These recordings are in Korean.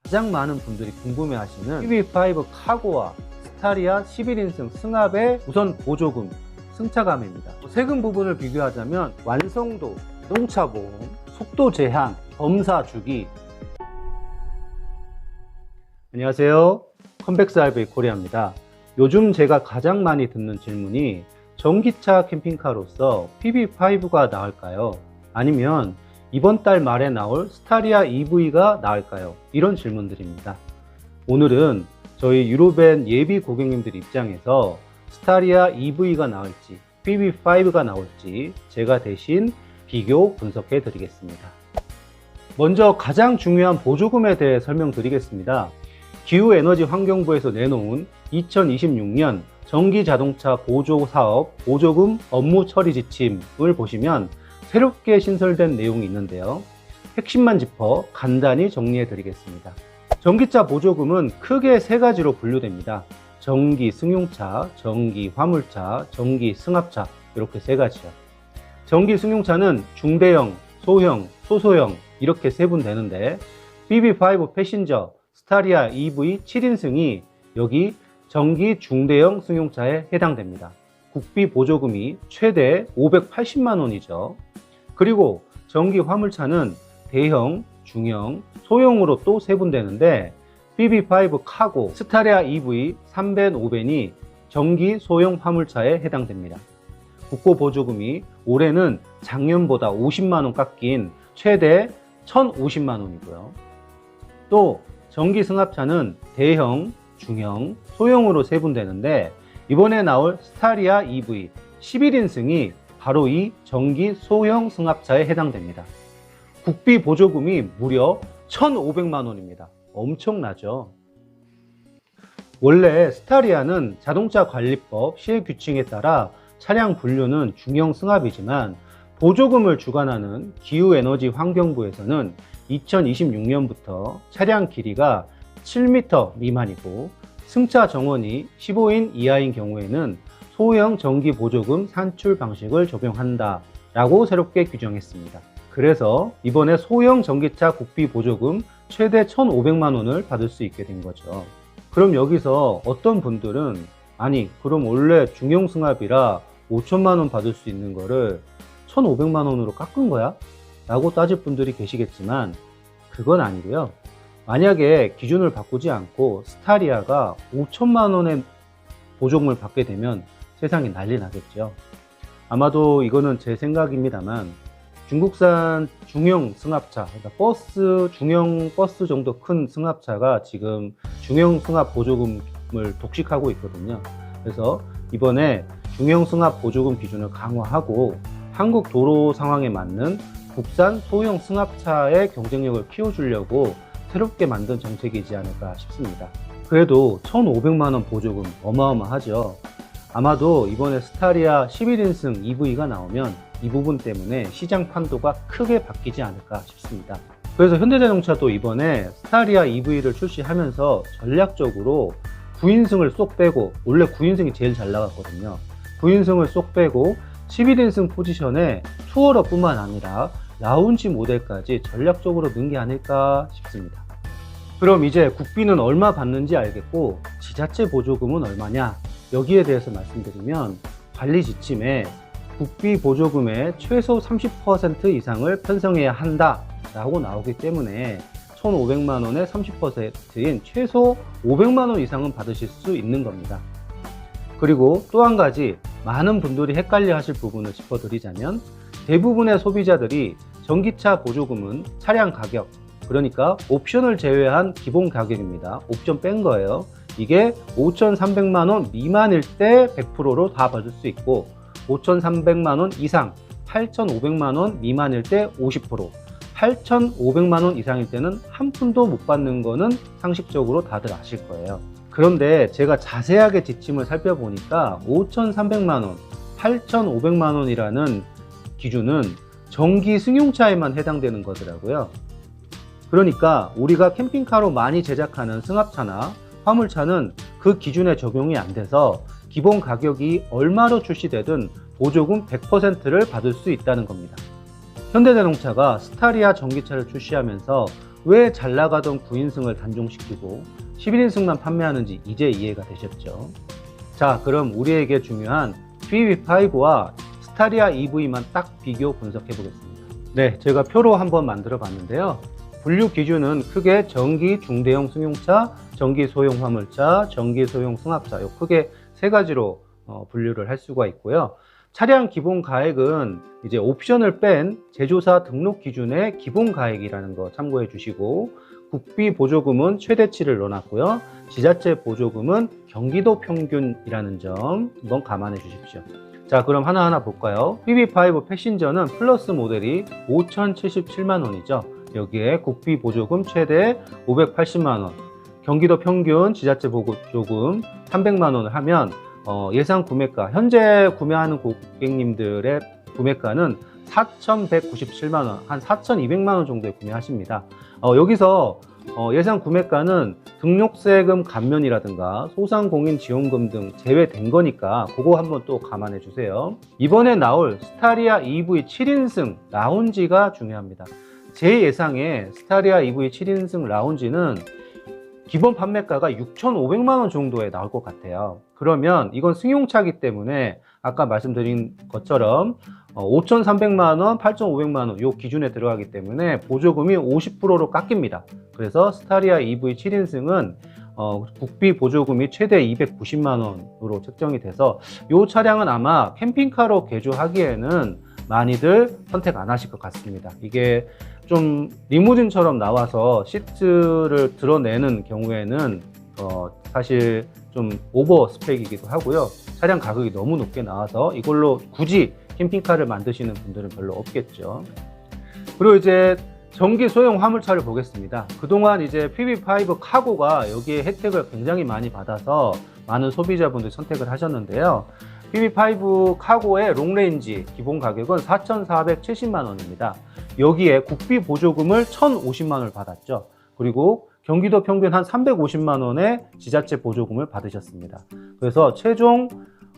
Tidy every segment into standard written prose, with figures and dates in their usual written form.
가장 많은 분들이 궁금해하시는 PV5 카고와 스타리아 11인승 승합의 우선 보조금, 승차감입니다. 세금 부분을 비교하자면 완성도, 자동차 보험, 속도 제한, 검사 주기. 안녕하세요. 컴백스 RV 코리아입니다. 요즘 제가 가장 많이 듣는 질문이 전기차 캠핑카로서 PV5가 나을까요? 아니면 이번 달 말에 나올 스타리아 EV가 나을까요? 이런 질문들입니다. 오늘은 저희 유로벤 예비 고객님들 입장에서 스타리아 EV가 나을지 PV5가 나올지 제가 대신 비교 분석해 드리겠습니다. 먼저 가장 중요한 보조금에 대해 설명드리겠습니다. 기후에너지환경부에서 내놓은 2026년 전기자동차 보조사업 보조금 업무 처리 지침을 보시면 새롭게 신설된 내용이 있는데요. 핵심만 짚어 간단히 정리해 드리겠습니다. 전기차 보조금은 크게 세 가지로 분류됩니다. 전기 승용차, 전기 화물차, 전기 승합차, 이렇게 세 가지요. 전기 승용차는 중대형, 소형, 소소형 이렇게 세분되는데 PV5 패신저, 스타리아 EV 7인승이 여기 전기 중대형 승용차에 해당됩니다. 국비 보조금이 최대 580만 원이죠. 그리고 전기 화물차는 대형, 중형, 소형으로 또 세분되는데 PV5 카고, 스타리아 EV 3벤, 5벤이 전기 소형 화물차에 해당됩니다. 국고 보조금이 올해는 작년보다 50만 원 깎인 최대 1,050만 원이고요. 또 전기 승합차는 대형, 중형, 소형으로 세분되는데 이번에 나올 스타리아 EV 11인승이 바로 이 전기 소형 승합차에 해당됩니다. 국비 보조금이 무려 1,500만 원입니다. 엄청나죠? 원래 스타리아는 자동차 관리법 시행규칙에 따라 차량 분류는 중형 승합이지만 보조금을 주관하는 기후에너지환경부에서는 2026년부터 차량 길이가 7m 미만이고 승차 정원이 15인 이하인 경우에는 소형 전기 보조금 산출 방식을 적용한다 라고 새롭게 규정했습니다. 그래서 이번에 소형 전기차 국비 보조금 최대 1,500만 원을 받을 수 있게 된 거죠. 그럼 여기서 어떤 분들은 아니 그럼 원래 중형 승합이라 5천만 원 받을 수 있는 거를 1,500만 원으로 깎은 거야? 라고 따질 분들이 계시겠지만 그건 아니고요. 만약에 기준을 바꾸지 않고 스타리아가 5천만 원의 보조금을 받게 되면 세상이 난리 나겠죠. 아마도 이거는 제 생각입니다만 중국산 중형 승합차, 그러니까 버스, 중형 버스 정도 큰 승합차가 지금 중형 승합 보조금을 독식하고 있거든요. 그래서 이번에 중형 승합 보조금 기준을 강화하고 한국 도로 상황에 맞는 국산 소형 승합차의 경쟁력을 키워주려고 새롭게 만든 정책이지 않을까 싶습니다. 그래도 1,500만 원 보조금 어마어마하죠. 아마도 이번에 스타리아 11인승 EV가 나오면 이 부분 때문에 시장 판도가 크게 바뀌지 않을까 싶습니다. 그래서 현대자동차도 이번에 스타리아 EV를 출시하면서 전략적으로 9인승을 쏙 빼고, 원래 9인승이 제일 잘 나갔거든요. 9인승을 쏙 빼고 11인승 포지션에 투어러 뿐만 아니라 라운지 모델까지 전략적으로 넣은 게 아닐까 싶습니다. 그럼 이제 국비는 얼마 받는지 알겠고 지자체 보조금은 얼마냐, 여기에 대해서 말씀드리면 관리 지침에 국비 보조금의 최소 30% 이상을 편성해야 한다 라고 나오기 때문에 1,500만 원의 30%인 최소 500만 원 이상은 받으실 수 있는 겁니다. 그리고 또 한 가지 많은 분들이 헷갈려 하실 부분을 짚어드리자면 대부분의 소비자들이 전기차 보조금은 차량 가격, 그러니까 옵션을 제외한 기본 가격입니다. 옵션 뺀 거예요. 이게 5,300만 원 미만일 때 100%로 다 받을 수 있고 5,300만 원 이상, 8,500만 원 미만일 때 50%, 8,500만 원 이상일 때는 한 푼도 못 받는 거는 상식적으로 다들 아실 거예요. 그런데 제가 자세하게 지침을 살펴보니까 5,300만 원, 8,500만 원이라는 기준은 전기 승용차에만 해당되는 거더라고요. 그러니까 우리가 캠핑카로 많이 제작하는 승합차나 화물차는 그 기준에 적용이 안 돼서 기본 가격이 얼마로 출시되든 보조금 100%를 받을 수 있다는 겁니다. 현대자동차가 스타리아 전기차를 출시하면서 왜 잘 나가던 9인승을 단종시키고 11인승만 판매하는지 이제 이해가 되셨죠? 자, 그럼 우리에게 중요한 PV5와 스타리아 EV만 딱 비교 분석해 보겠습니다. 네, 제가 표로 한번 만들어 봤는데요. 분류 기준은 크게 전기 중대형 승용차, 전기 소형 화물차, 전기 소형 승합차, 요 크게 세 가지로 분류를 할 수가 있고요. 차량 기본 가액은 이제 옵션을 뺀 제조사 등록 기준의 기본 가액이라는 거 참고해 주시고, 국비 보조금은 최대치를 넣어놨고요. 지자체 보조금은 경기도 평균이라는 점 이건 감안해 주십시오. 자, 그럼 하나하나 볼까요? PV5 패신저는 플러스 모델이 5,077만 원이죠. 여기에 국비 보조금 최대 580만 원, 경기도 평균 지자체 보조금 300만 원을 하면 예상 구매가, 현재 구매하는 고객님들의 구매가는 4,197만 원, 한 4,200만 원 정도에 구매하십니다. 여기서 예상 구매가는 등록세금 감면이라든가 소상공인지원금 등 제외된 거니까 그거 한번 또 감안해 주세요. 이번에 나올 스타리아 EV 7인승 라운지가 중요합니다. 제 예상에 스타리아 EV 7인승 라운지는 기본 판매가가 6,500만 원 정도에 나올 것 같아요. 그러면 이건 승용차이기 때문에 아까 말씀드린 것처럼 5,300만 원, 8,500만 원 요 기준에 들어가기 때문에 보조금이 50%로 깎입니다. 그래서 스타리아 EV 7인승은 국비 보조금이 최대 290만 원으로 책정이 돼서 이 차량은 아마 캠핑카로 개조하기에는 많이들 선택 안 하실 것 같습니다. 이게 좀 리무진처럼 나와서 시트를 드러내는 경우에는 사실 좀 오버 스펙이기도 하고요. 차량 가격이 너무 높게 나와서 이걸로 굳이 캠핑카를 만드시는 분들은 별로 없겠죠. 그리고 이제 전기 소형 화물차를 보겠습니다. 그동안 이제 PV5 카고가 여기에 혜택을 굉장히 많이 받아서 많은 소비자분들이 선택을 하셨는데요. PV5 카고의 롱레인지 기본 가격은 4,470만 원입니다. 여기에 국비 보조금을 1,050만 원을 받았죠. 그리고 경기도 평균 한 350만 원의 지자체 보조금을 받으셨습니다. 그래서 최종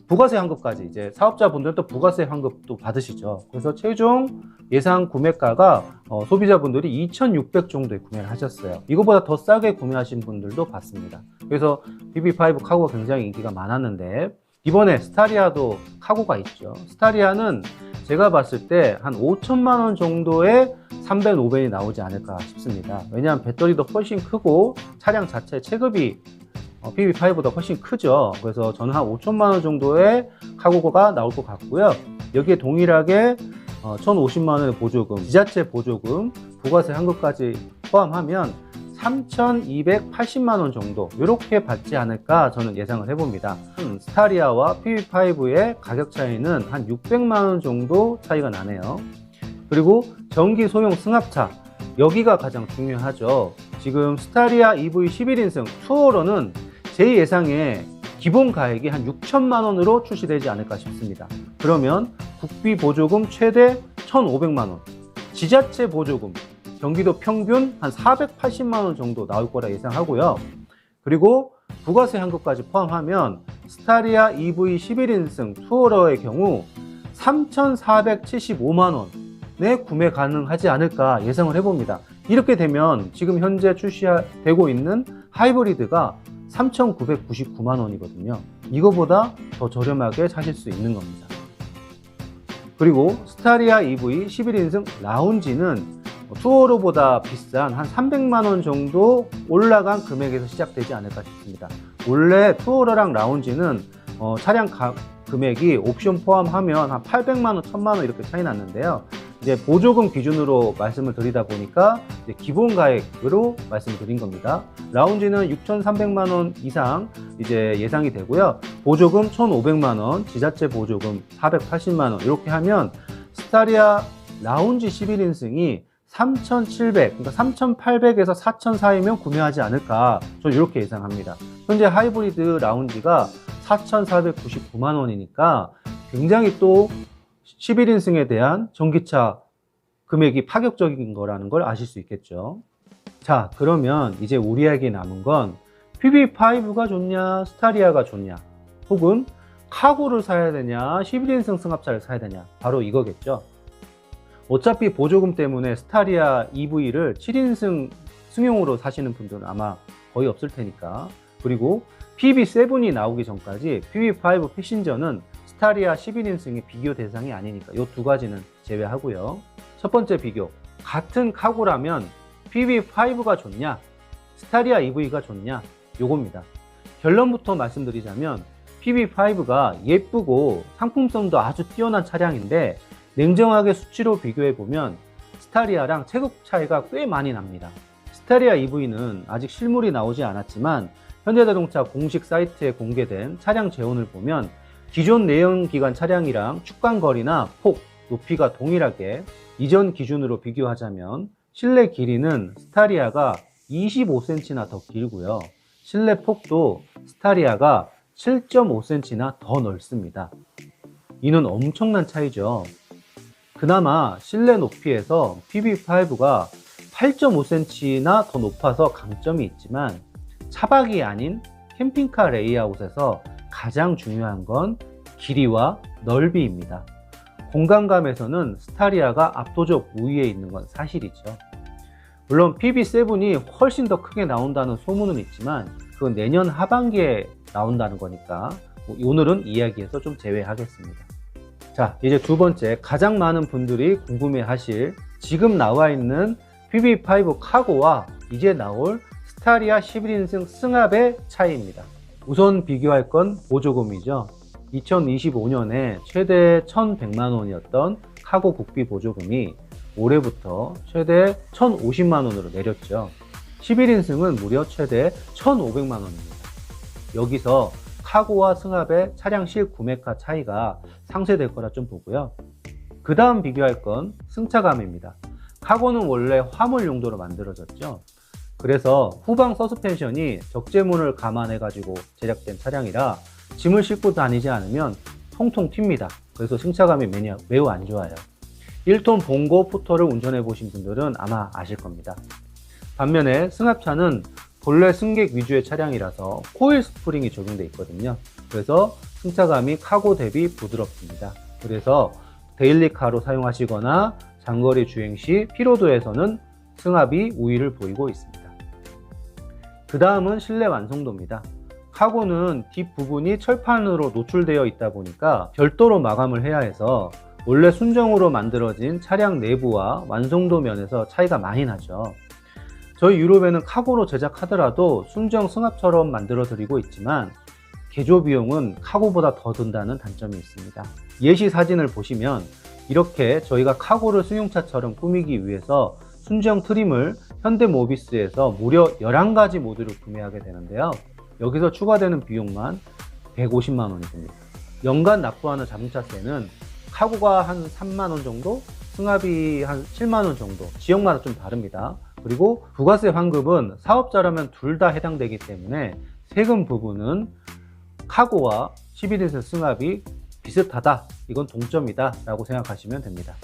부가세 환급까지, 이제 사업자분들도 부가세 환급도 받으시죠. 그래서 최종 예상 구매가가 소비자분들이 2,600 정도에 구매를 하셨어요. 이거보다 더 싸게 구매하신 분들도 봤습니다. 그래서 PV5 카고가 굉장히 인기가 많았는데 이번에 스타리아도 카고가 있죠. 스타리아는 제가 봤을 때 한 5천만 원 정도의 3벤, 5벤이 나오지 않을까 싶습니다. 왜냐하면 배터리도 훨씬 크고 차량 자체 체급이 PV5보다 훨씬 크죠. 그래서 저는 한 5천만 원 정도의 카고가 나올 것 같고요. 여기에 동일하게 1,050만 원의 보조금, 지자체 보조금, 부가세 환급까지 포함하면 3,280만 원 정도 이렇게 받지 않을까 저는 예상을 해봅니다. 스타리아와 PV5의 가격 차이는 한 600만 원 정도 차이가 나네요. 그리고 전기 소형 승합차, 여기가 가장 중요하죠. 지금 스타리아 EV 11인승 투어러는 제 예상에 기본 가액이 한 6천만 원으로 출시되지 않을까 싶습니다. 그러면 국비 보조금 최대 1,500만 원, 지자체 보조금 경기도 평균 한 480만 원 정도 나올 거라 예상하고요. 그리고 부가세 환급까지 포함하면 스타리아 EV 11인승 투어러의 경우 3,475만 원에 구매 가능하지 않을까 예상을 해봅니다. 이렇게 되면 지금 현재 출시되고 있는 하이브리드가 3,999만 원이거든요. 이거보다 더 저렴하게 사실 수 있는 겁니다. 그리고 스타리아 EV 11인승 라운지는 투어러보다 비싼 한 300만 원 정도 올라간 금액에서 시작되지 않을까 싶습니다. 원래 투어러랑 라운지는 차량 금액이 옵션 포함하면 한 800만 원, 1000만 원 이렇게 차이 났는데요. 이제 보조금 기준으로 말씀을 드리다 보니까 이제 기본 가액으로 말씀을 드린 겁니다. 라운지는 6,300만 원 이상 이제 예상이 되고요. 보조금 1,500만 원, 지자체 보조금 480만 원 이렇게 하면 스타리아 라운지 11인승이 3,700, 그러니까 3,800에서 4,400이면 구매하지 않을까 저는 이렇게 예상합니다. 현재 하이브리드 라운지가 4,499만 원이니까 굉장히 또 11인승에 대한 전기차 금액이 파격적인 거라는 걸 아실 수 있겠죠. 자, 그러면 이제 우리에게 남은 건 PV5가 좋냐, 스타리아가 좋냐, 혹은 카고를 사야 되냐, 11인승 승합차를 사야 되냐, 바로 이거겠죠. 어차피 보조금 때문에 스타리아 EV를 7인승 승용으로 사시는 분들은 아마 거의 없을 테니까. 그리고 PB7이 나오기 전까지 PB5 패신저는 스타리아 11인승의 비교 대상이 아니니까 이 두 가지는 제외하고요. 첫 번째 비교, 같은 카고라면 PB5가 좋냐 스타리아 EV가 좋냐, 요겁니다. 결론부터 말씀드리자면 PB5가 예쁘고 상품성도 아주 뛰어난 차량인데 냉정하게 수치로 비교해보면 스타리아랑 체급 차이가 꽤 많이 납니다. 스타리아 EV는 아직 실물이 나오지 않았지만 현대자동차 공식 사이트에 공개된 차량 재원을 보면 기존 내연기관 차량이랑 축간거리나 폭, 높이가 동일하게 이전 기준으로 비교하자면 실내 길이는 스타리아가 25cm나 더 길고요. 실내 폭도 스타리아가 7.5cm나 더 넓습니다. 이는 엄청난 차이죠. 그나마 실내 높이에서 PB5가 8.5cm나 더 높아서 강점이 있지만 차박이 아닌 캠핑카 레이아웃에서 가장 중요한 건 길이와 넓이입니다. 공간감에서는 스타리아가 압도적 우위에 있는 건 사실이죠. 물론 PB7이 훨씬 더 크게 나온다는 소문은 있지만 그건 내년 하반기에 나온다는 거니까 오늘은 이야기에서 좀 제외하겠습니다. 자, 이제 두 번째, 가장 많은 분들이 궁금해하실 지금 나와 있는 PB5 카고와 이제 나올 스타리아 11인승 승합의 차이입니다. 우선 비교할 건 보조금이죠. 2025년에 최대 1,100만 원이었던 카고 국비 보조금이 올해부터 최대 1,050만 원으로 내렸죠. 11인승은 무려 최대 1,500만 원입니다. 여기서 카고와 승합의 차량 실구매가 차이가 상쇄될 거라 좀 보고요. 그 다음 비교할 건 승차감입니다. 카고는 원래 화물 용도로 만들어졌죠. 그래서 후방 서스펜션이 적재문을 감안해 가지고 제작된 차량이라 짐을 싣고 다니지 않으면 통통 튑니다. 그래서 승차감이 매우 안 좋아요. 1톤 봉고 포터를 운전해 보신 분들은 아마 아실 겁니다. 반면에 승합차는 본래 승객 위주의 차량이라서 코일 스프링이 적용되어 있거든요. 그래서 승차감이 카고 대비 부드럽습니다. 그래서 데일리카로 사용하시거나 장거리 주행 시 피로도에서는 승합이 우위를 보이고 있습니다. 그 다음은 실내 완성도입니다. 카고는 뒷부분이 철판으로 노출되어 있다 보니까 별도로 마감을 해야 해서 원래 순정으로 만들어진 차량 내부와 완성도 면에서 차이가 많이 나죠. 저희 유럽에는 카고로 제작하더라도 순정 승합처럼 만들어 드리고 있지만 개조 비용은 카고보다 더 든다는 단점이 있습니다. 예시 사진을 보시면 이렇게 저희가 카고를 승용차처럼 꾸미기 위해서 순정 트림을 현대모비스에서 무려 11가지 모듈을 구매하게 되는데요. 여기서 추가되는 비용만 150만 원이 듭니다. 연간 납부하는 자동차세는 카고가 한 3만 원 정도, 승합이 한 7만 원 정도, 지역마다 좀 다릅니다. 그리고 부가세 환급은 사업자라면 둘 다 해당되기 때문에 세금 부분은 카고와 11인승 승합이 비슷하다, 이건 동점이다 라고 생각하시면 됩니다.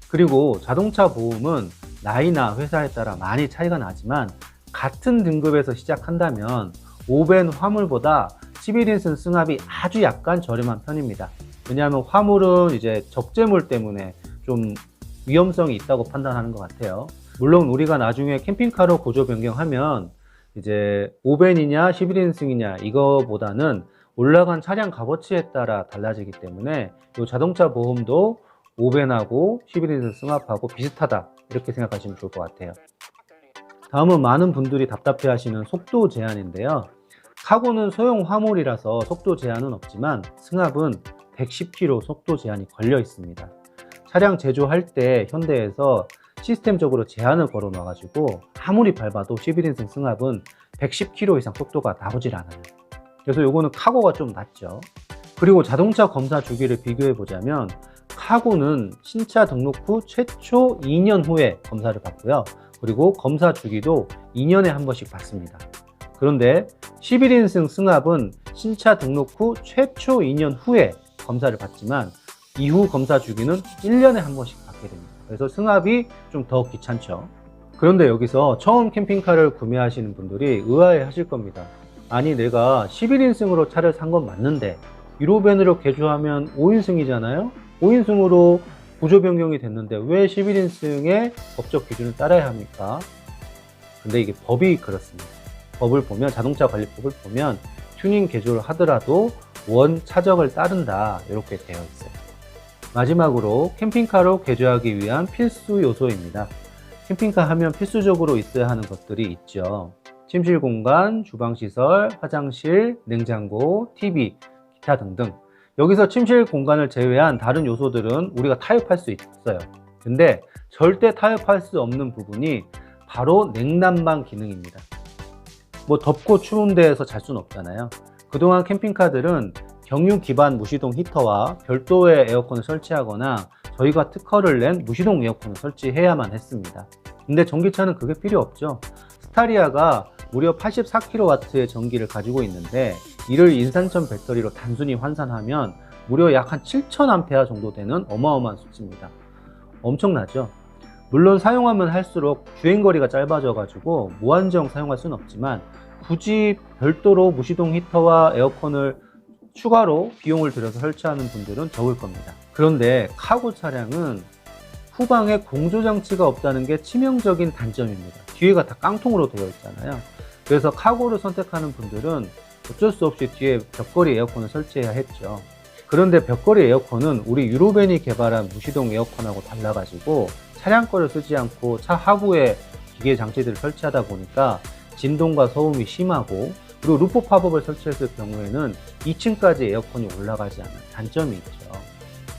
그리고 자동차 보험은 나이나 회사에 따라 많이 차이가 나지만 같은 등급에서 시작한다면 5벤 화물보다 11인승 승합이 아주 약간 저렴한 편입니다. 왜냐하면 화물은 이제 적재물 때문에 좀 위험성이 있다고 판단하는 것 같아요. 물론 우리가 나중에 캠핑카로 구조 변경하면 이제 5벤이냐 11인승이냐 이거보다는 올라간 차량 값어치에 따라 달라지기 때문에 이 자동차 보험도 5벤하고 11인승 승합하고 비슷하다, 이렇게 생각하시면 좋을 것 같아요. 다음은 많은 분들이 답답해 하시는 속도 제한인데요. 카고는 소형 화물이라서 속도 제한은 없지만 승합은 110km 속도 제한이 걸려 있습니다. 차량 제조할 때 현대에서 시스템적으로 제한을 걸어 놔가지고 아무리 밟아도 11인승 승합은 110km 이상 속도가 나오질 않아요. 그래서 요거는 카고가 좀 낫죠. 그리고 자동차 검사 주기를 비교해 보자면 카고는 신차 등록 후 최초 2년 후에 검사를 받고요. 그리고 검사 주기도 2년에 한 번씩 받습니다. 그런데 11인승 승합은 신차 등록 후 최초 2년 후에 검사를 받지만 이후 검사 주기는 1년에 한 번씩 받게 됩니다. 그래서 승합이 좀 더 귀찮죠. 그런데 여기서 처음 캠핑카를 구매하시는 분들이 의아해 하실 겁니다. 아니, 내가 11인승으로 차를 산 건 맞는데 유로벤으로 개조하면 5인승이잖아요? 5인승으로 구조 변경이 됐는데 왜 11인승의 법적 기준을 따라야 합니까? 근데 이게 법이 그렇습니다. 법을 보면, 자동차 관리법을 보면 튜닝 개조를 하더라도 원 차적을 따른다, 이렇게 되어 있어요. 마지막으로 캠핑카로 개조하기 위한 필수 요소입니다. 캠핑카 하면 필수적으로 있어야 하는 것들이 있죠. 침실 공간, 주방 시설, 화장실, 냉장고, TV, 기타 등등. 여기서 침실 공간을 제외한 다른 요소들은 우리가 타협할 수 있어요. 근데 절대 타협할 수 없는 부분이 바로 냉난방 기능입니다. 뭐 덥고 추운 데에서 잘 수는 없잖아요. 그동안 캠핑카들은 경유 기반 무시동 히터와 별도의 에어컨을 설치하거나 저희가 특허를 낸 무시동 에어컨을 설치해야만 했습니다. 근데 전기차는 그게 필요 없죠. 스타리아가 무려 84kW의 전기를 가지고 있는데 이를 인산천 배터리로 단순히 환산하면 무려 약 한 7000A 정도 되는 어마어마한 수치입니다. 엄청나죠? 물론 사용하면 할수록 주행거리가 짧아져 가지고 무한정 사용할 수는 없지만 굳이 별도로 무시동 히터와 에어컨을 추가로 비용을 들여서 설치하는 분들은 적을 겁니다. 그런데 카고 차량은 후방에 공조장치가 없다는 게 치명적인 단점입니다. 뒤에가 다 깡통으로 되어 있잖아요. 그래서 카고를 선택하는 분들은 어쩔 수 없이 뒤에 벽걸이 에어컨을 설치해야 했죠. 그런데 벽걸이 에어컨은 우리 유로벤이 개발한 무시동 에어컨하고 달라가지고 차량 거를 쓰지 않고 차 하부에 기계 장치들을 설치하다 보니까 진동과 소음이 심하고, 그리고 루프 팝업을 설치했을 경우에는 2층까지 에어컨이 올라가지 않는 단점이 있죠.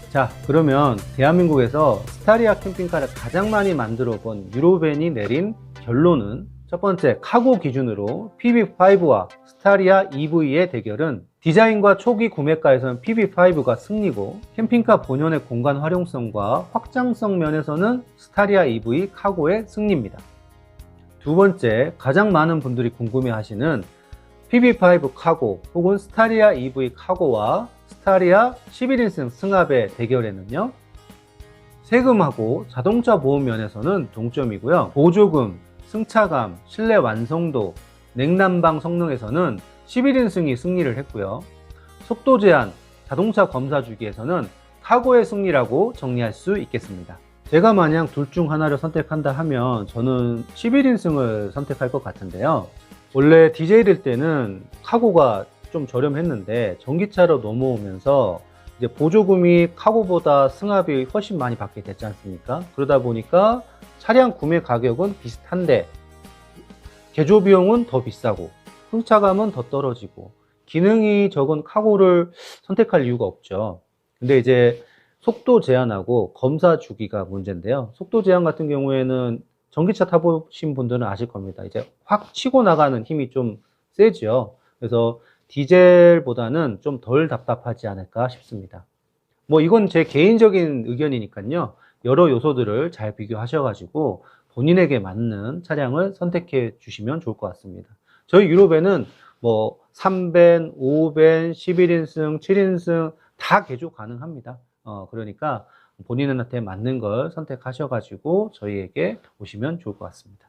자, 그러면 대한민국에서 스타리아 캠핑카를 가장 많이 만들어 본 유로벤이 내린 결론은, 첫 번째, 카고 기준으로 PB5와 스타리아 EV의 대결은 디자인과 초기 구매가에서는 PB5가 승리고, 캠핑카 본연의 공간 활용성과 확장성 면에서는 스타리아 EV 카고의 승리입니다. 두 번째, 가장 많은 분들이 궁금해 하시는 PB5 카고 혹은 스타리아 EV 카고와 스타리아 11인승 승합의 대결에는요, 세금하고 자동차 보험 면에서는 동점이고요, 보조금, 승차감, 실내 완성도, 냉난방 성능에서는 11인승이 승리를 했고요, 속도 제한, 자동차 검사 주기에서는 카고의 승리라고 정리할 수 있겠습니다. 제가 만약 둘 중 하나를 선택한다 하면 저는 11인승을 선택할 것 같은데요. 원래 디젤일 때는 카고가 좀 저렴했는데 전기차로 넘어오면서 이제 보조금이 카고보다 승합이 훨씬 많이 받게 됐지 않습니까? 그러다 보니까 차량 구매 가격은 비슷한데 개조 비용은 더 비싸고 승차감은 더 떨어지고 기능이 적은 카고를 선택할 이유가 없죠. 근데 이제 속도 제한하고 검사 주기가 문제인데요. 속도 제한 같은 경우에는 전기차 타보신 분들은 아실 겁니다. 이제 확 치고 나가는 힘이 좀 세죠. 그래서 디젤보다는 좀 덜 답답하지 않을까 싶습니다. 뭐 이건 제 개인적인 의견이니까요. 여러 요소들을 잘 비교하셔가지고 본인에게 맞는 차량을 선택해 주시면 좋을 것 같습니다. 저희 유로벤은 뭐 3벤, 5벤, 11인승, 7인승 다 개조 가능합니다. 그러니까 본인한테 맞는 걸 선택하셔가지고 저희에게 오시면 좋을 것 같습니다.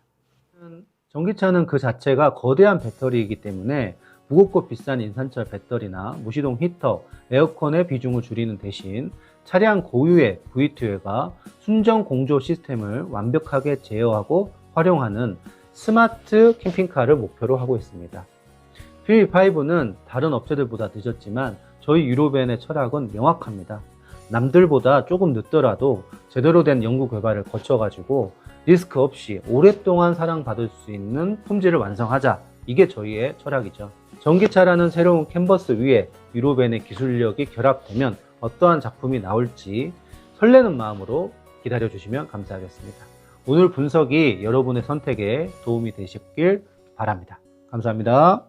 전기차는 그 자체가 거대한 배터리이기 때문에 무겁고 비싼 인산철 배터리나 무시동 히터, 에어컨의 비중을 줄이는 대신 차량 고유의 V2회가 순정 공조 시스템을 완벽하게 제어하고 활용하는 스마트 캠핑카를 목표로 하고 있습니다. PB5는 다른 업체들보다 늦었지만 저희 유로벤의 철학은 명확합니다. 남들보다 조금 늦더라도 제대로 된 연구 개발을 거쳐가지고 리스크 없이 오랫동안 사랑받을 수 있는 품질을 완성하자. 이게 저희의 철학이죠. 전기차라는 새로운 캔버스 위에 유로벤의 기술력이 결합되면 어떠한 작품이 나올지 설레는 마음으로 기다려주시면 감사하겠습니다. 오늘 분석이 여러분의 선택에 도움이 되셨길 바랍니다. 감사합니다.